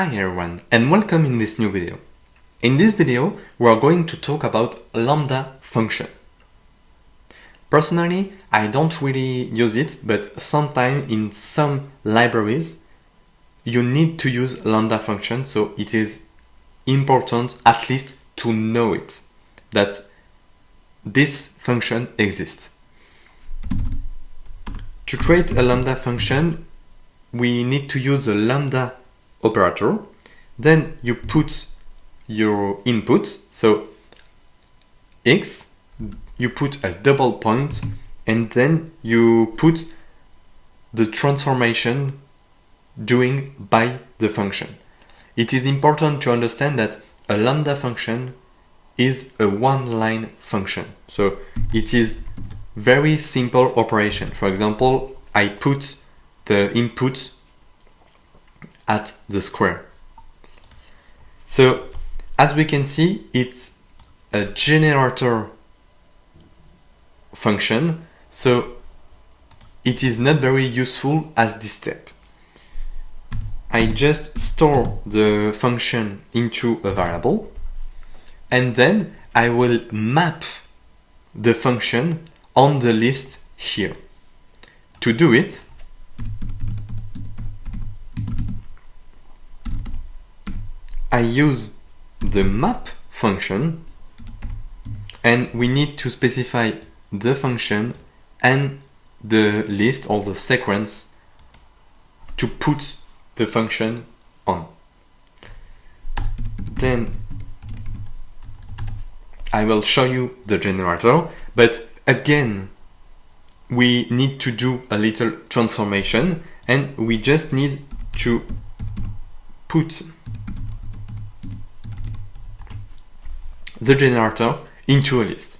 Hi everyone and welcome in this new video. In this video we are going to talk about lambda function. Personally, I don't really use it, but sometimes in some libraries you need to use lambda function, so it is important at least to know it, that this function exists. To create a lambda function, we need to use a lambda operator. Then you put your input, so x, you put a double point, and then you put the transformation doing by the function. It is important to understand that a lambda function is a one-line function, so it is very simple operation. For example, I put the input at the square. So as we can see, it's a generator function, so it is not very useful as this step. I just store the function into a variable, and then I will map the function on the list here. To do it, I use the map function, and we need to specify the function and the list or the sequence to put the function on. Then I will show you the generator, but again we need to do a little transformation, and we just need to put the generator into a list.